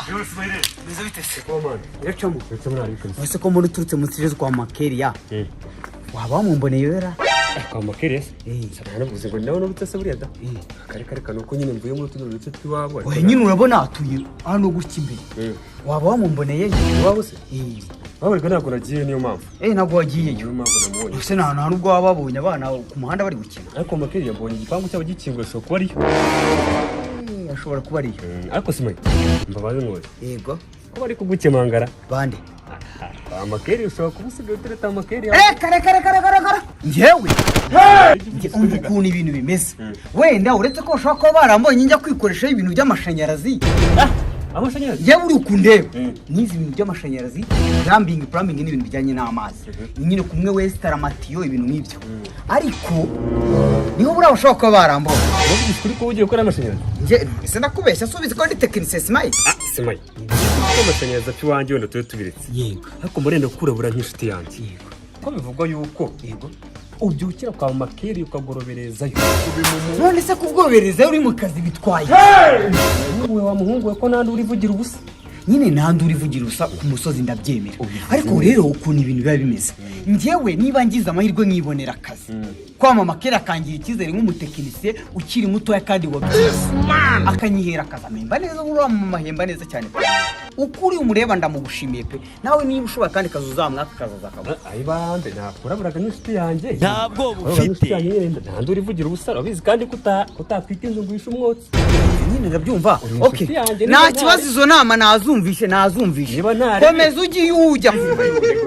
Bize bitese. Komana. Yacamu. Yacamu ariko. Wese ko muri turutse mutsije kwa KarYa. Waba mumboneye yera. Kwa KarYa. Sana navuze ngo nawe n'ubutase buriya da. Kare nuko nyine mvuye muri tuno duce twiwabo. Oya nyine urabona atuye hano guki imbere. Waba mumboneye iwabo se? Babarika ntabwo nagiye niyo mpamvu. Ntabwo wagiye niyo mpamvu namubonye. Ese nta nubwo babonye abana ku muhanda bari gukina. Ariko KarYa mbonye igipangu cyabo gikinguye so kuba ariyo. Ashobora kuba ariyo. Ariko simaye. Mbabaze ngoye. Yego. Ko bari kugukemangara. Bande. KarYa ushobora kubusiga utereta KarYa. Kare. Njyewe. Ukuntu ibintu bimeze. Wenda uretse ko ushobora kuba barambonye njya kwikoresha ibintu by'amashanyarazi. Amashanyarazi yewe uri kundeba nizi ibintu by'amashanyarazi plumbing n'ibintu bijyanye n'amazi nyine kumwe wese taramatiyo ibintu nk'ibyo ariko niho bura bashaka kuba barambonye kuri ko ugiye gukora amashanyarazi ese ndakubeshya subiza ko ndi technicien Smile Smile ko amashanyarazi afi wanjye wenda tuye tubiretse yego ariko murenda kurabura nk'inshuti yanjye yego ko bivugwa yuko yego ubyukira kwa KarYa ukagoroberezayo none se kubwobereza uri mu kazi bitwaye wowe wa muhungu we ko nandi urivugira ubusa nyine nandi urivugira ubusa ku musozi ndabyemera ariko rero ukuntu ibintu biba bimeze njyewe niba ngize amahirwe nkibonera akazi kwa KarYa kangira ikizere nk'umutekinisiye ukiri mutoya kandi wabyize akanyihera akazi amemba neza uri mu mahemba neza cyane ukuri umureba ndamugushimiye pe nawe niba ushobora kandi kazi uzamwaka kazaza akaba ayibande nakuraburaga n'inshuti yanjye ntabwo bufite nandi urivugira ubusa urabizi kandi kutatwika inzu ngo wishe umwotsi nyine ndabyumva okay nta kibazo izo nama nazumvishe komeza ugiye ujya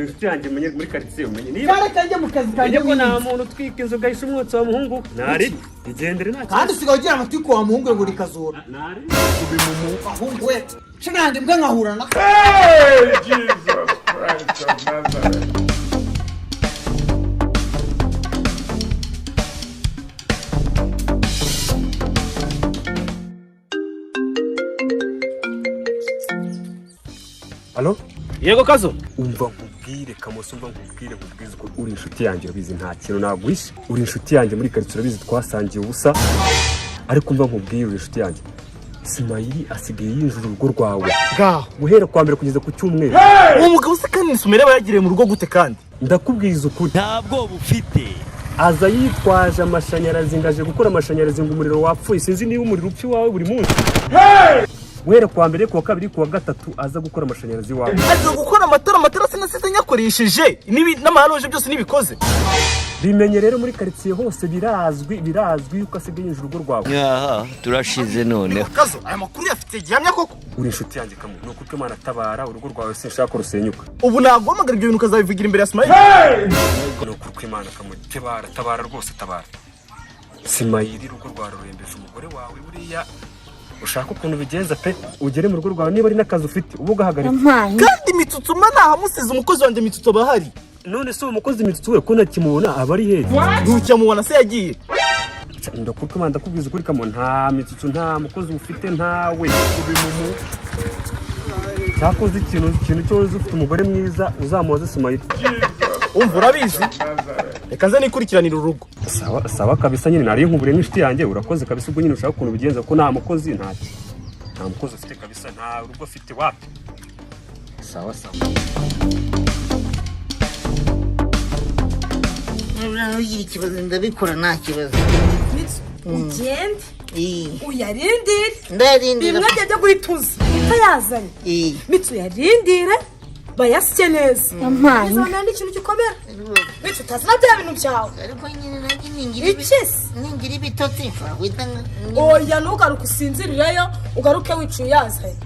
inshuti yanjye muri quartier umenye niba cyajya mu kazi kanjye ko nta muntu utwika inzu gahisha umwotsi wa muhungu nari igendere nta kandi usigaye ugira amatiko wa muhungu ngo rikazura nari ahubwo we shingande mbwa nkahurana Jesus Christ of Nazareth. Allo? Yego kazo. Umva nkubwire kamoso umva nkubwire ko uri inshuti yanjye urabizi nta kintu nagwishe. Uri inshuti yanjye muri quartier urabizi twasangiye ubusa. Ariko umva nkubwire uri inshuti yanjye. Smile asigaye yinjira urugo rwawe. Guhera kwa mbere kugeza ku cyumweru. Uwo mugabo se kandi Sumere bayagiriye mu rugo gute kandi? Ndakubwiza ukuri. Ntabwo bufite. Aza yitwaje amashanyarazi ngaje gukora amashanyarazi ngo umuriro wapfuye sinzi niba umuriro upfi wawe buri munsi. Wera kwa mbere kwa kabiri kwa gatatu aza gukora amashanyarazi wawe. Aza gukora amatara sinasize nyakoresheje n'amahaloje byose nibikoze. Bimenye rero muri quartier hose birazwi yuko asigaye yinjira urugo rwawe. Aha turashize none. Kazo aya makuru yafite gihamya koko. Uri inshuti yanjye kamu nuko uko Imana tabara urugo rwawe sinshaka rusenyuka. Ubu nagomagara ibyo bintu kazabivugira imbere ya Smile. Nuko uko Imana kamu tabara rwose tabara. Smile urugo rwawe rurembeje umugore wawe buriya ushaka ukuntu bigenza pe ugere mu rugo rwawe niba ari nakazi ufite ubu gahagarika. Kandi MiTsuTsu mana hamusize umukozi wanje MiTsuTsu bahari. None se umukozi MiTsuTsu we ko nakimubona aba ari heza. Ntucyamubona se yagiye. Ndakuko Imana ndakubwiza ukuri kamu nta MiTsuTsu nta mukozi ufite ntawe ubimumu. Cyakoze ikintu cyoze ufite umugore mwiza uzamuze Smile. Umva urabizi? Reka nze nikurikiranira urugo. Sawa kabisa nyine nari nkubure nk'ishiti yanjye urakoze kabisa ubwo nyine ushaka ukuntu bigenza ko nta mukozi nta mukozi ufite kabisa nta rugo ufite wapi. Sawa. Ugira ikibazo ndabikora nta kibazo. Ugende uyarindire ndarindira bimwe byo guhituza utayazanye MiTsu yarindire bayasye neza izana n'ikintu gikomera MiTsu utazana bya bintu byawe ariko nyine nanjye ningira ibitotsi oya ntugaruke usinzirireyo ugaruke wicuye yazanye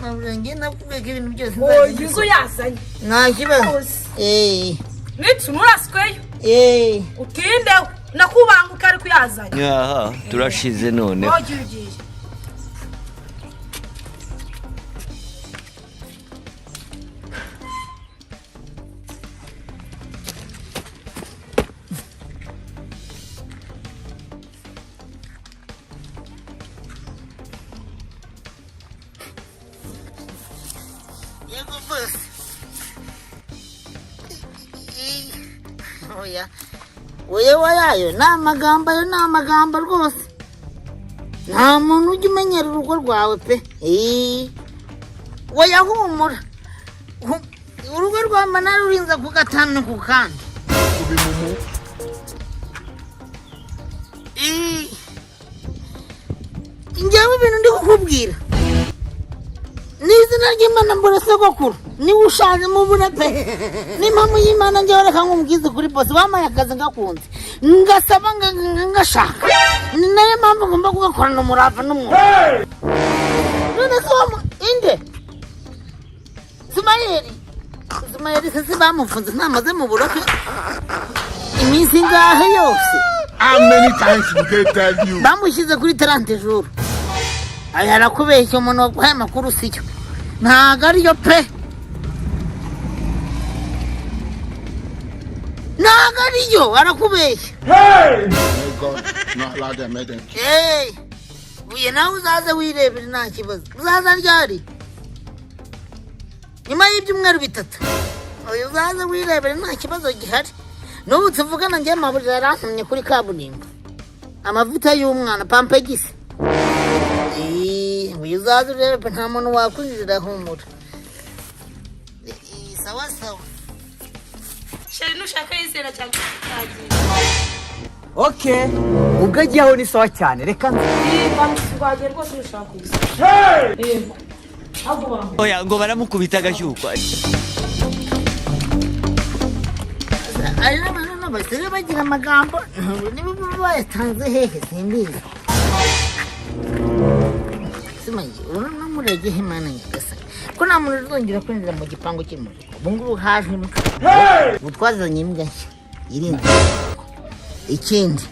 nabwo nakubwira ibintu byose oya inzu yazanye nta kibazo MiTsu nurasweyo utinde nakubanguka ariko yazanye aha turashize none ogiye oya wayayo ni amagambo rwose nta muntu ujya umenyera urugo rwawe pe wayahumura urugo rwamba narurinza ku gatanu ku kandi njyewe ibintu ndi kukubwira n'izina ry'Imana mbona sogokuru niwe ushaje mu bune pe n'impamvu y'Imana njyewe reka nk'umubwize kuri bose bamaye akazi ngakunze ngasaba ngashaka ni nayo mpamvu ngomba kugakorana umurava n'umwuga none se inde Sumayeli se bamufunze ntamaze mu buroke iminsi ngahe yose. How many times did they tell you? Bamushyize kuri 30 jours. Aya arakubeshya umuntu waguhaye amakuru sicyo. Ntago ariyo pe. Ntago ariyo arakubeshya. Hey! God, not allow them, made them. Hey! Uye nawe uzaze wirebera nta kibazo. Uzaza ryari? Nyuma y'ibyumweru 3. Uye uzaze wirebera nta kibazo gihari. N'ubu tuvugana njye maburira yarantumye kuri kaburimbo. Amavuta y'umwana pampegisi. Uye uzaze urebe nta muntu wakwinjira humura. Sawa sawa. Sheri nushaka yizera cyane. Okay, ubwo ajyaho ni sawa cyane reka Bamusigwaje rwose nushaka kuyizera. Yego. Oya ngo baramukubita agashyukwa. Ari n'abantu basire bagira amagambo nibo bayatanze hehe simbizi. Simanyi uramurege Imana nyakasa ko nta muntu uzongera kwinjira mu gipangu cy'imuri. Ubu ngubu haje imbwa. Utwazanye imbwa irinda. Ikindi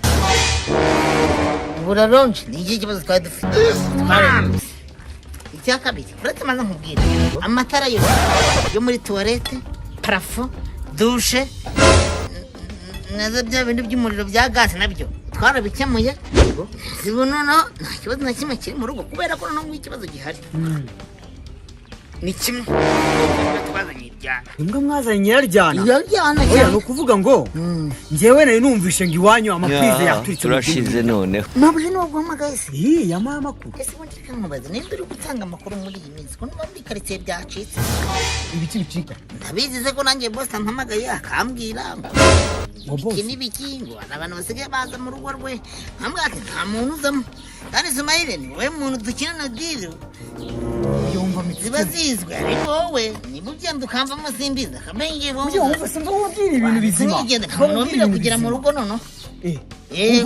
buraronje ni iki kibazo twari dufite. Icya kabiri uretse maze nkubwira amatara yo muri toilette, parafo, douche nazo bya bintu by'umuriro bya gas nabyo twarabikemuye. Sibuno nta kibazo na kimwe kiri mu rugo kubera ko none ikibazo gihari. Ni kimwe twazanye iryana. Imbwa mwazanye nyiraryana. Yaryana Oya no kuvuga ngo njyewe nari numvishe ngo iwanyu amapfize yaturitse. Turashize noneho. nabuje no guhamagaye se. Yamaye amakuru. Ese ubundi kamubaza ninde uri gutanga amakuru muri iyi minsi ko muri quartier byacitse. Ibiki bicika. Ndabizi se ko nanjye boss ampamagaye akambwira ngo iki nibikingo abantu basigaye baza mu rugo rwe ambwira ati nta muntu uzamo kandi Sumayeli ni we muntu dukina na deal Yumva ziba zizwe ariko wowe niba ugenda ukamvamo simbiza kamenye Ujye wumva simba ubwira ibintu bizima. Sinigenda kamubwira kugira mu rugo nono.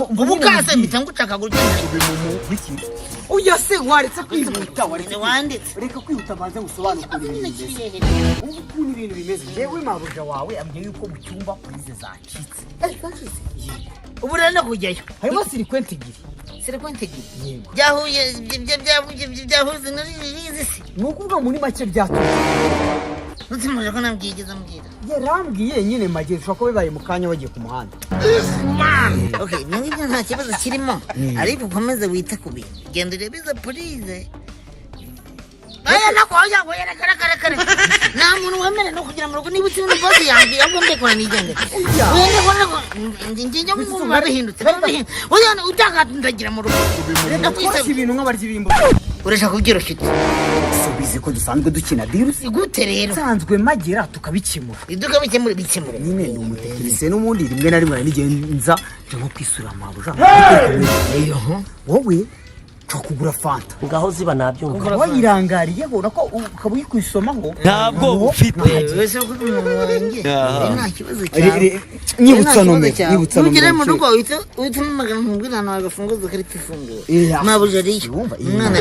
Ubu kase bitangucaka gutenda. Oya se waretse kwihuta Waretse wanditse. Reka kwihuta banze gusobanukira ibintu. Ubu ukuntu ibintu bimeze. Yewe mabuja wawe ambye yuko mu cyumba prize zacitse. Ubu rero no kujyayo. Harimo sirikwenti giri. Sirikwenti giri. Byahuye byahuze narizi se. Nukuvuga muri make byatuye. Nutsimuje ko nabwigeze mbwira. Yarambwiye nyine magie ushobora ko bibaye mu kanya wagiye ku muhanda. Okay, ningibyo nta kibazo kirimo. Ariko ukomeze wite ku bintu. Genda urebiza prize. Aya nako oya kare. Nta muntu wemere no kugira mu rugo niba uti boss yangiye ahubwo ndekora nigende. Wende kora njye mu babihindutse. Oya utaka ndagira mu rugo. Reka kwisa ibintu nk'abaryi bimbo. Urashaka kugira ufite. Subize ko dusanzwe dukina dirus. Gute rero? Sanzwe magera tukabikemura. Iduka bikemura bikemura. Nyine ni umutekinisiye n'umundi rimwe na rimwe nigenza cyo kwisura mabuja. Wowe kugura fanta ngaho ziba nabyumva wayirangariye ubona ko ukaba uyikwisoma ngo ntabwo ufite wese ko wanjye nta kibazo nyibutsa ugire mu rugo uhita umagana nkubwira nawe agafunguzo kari kifungura mabuja ariyo umwana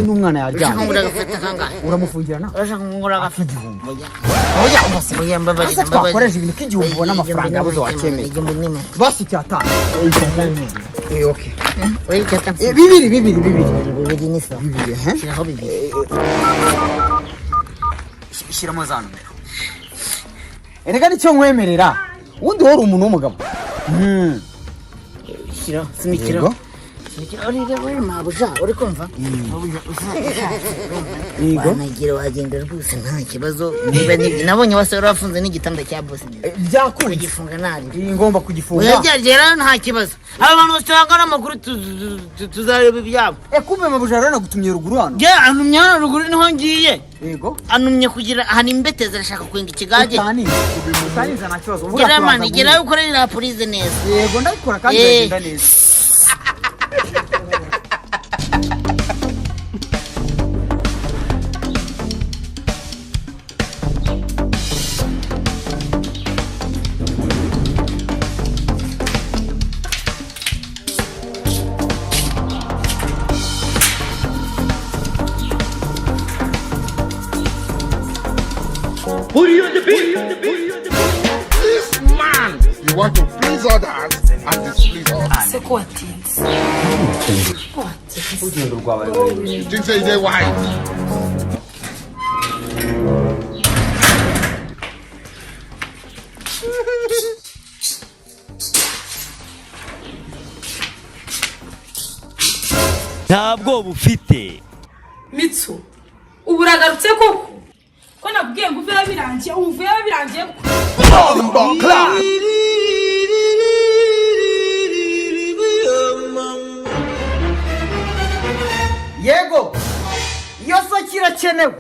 n'umwana yaryamye agafata kangahe uramufungirana urashaka ngura agafata oya mbabarira twakoresha ibintu k'igihumbi ubona amafaranga yabuze wakemeye basi cyatanu okay bibiri ni sawa shiraho bibiri shyiramo za numero erega nicyo nkwemerera ubundi wari umuntu w'umugabo shiraho sinikiro uri mabuja uri kumva wanagira wagenda rwose nta kibazo nabonye wasore wafunze n'igitanda cya bosi byakunze kugifunga nabi ngomba kugifunga uyagera nta kibazo abantu batanga n'amakuru tuzareba ibyabo kumbe mabuja rero nagutumye ruguru hano anumye hano ruguru niho ngiye yego anumye kugira hano imbeteza arashaka kwenga ikigage utaniza nta kibazo geramani gerayo ukorera police neza yego ndabikora kandi ndagenda neza This man, you want to please others and displease us. seko watinze You think say they wise? ntabwo bufite mitsu ubu uragarutse koko ko nabwiye ngo uveyo birangiye ubu uvuyeyo birangiye yego iyo so kirakenewe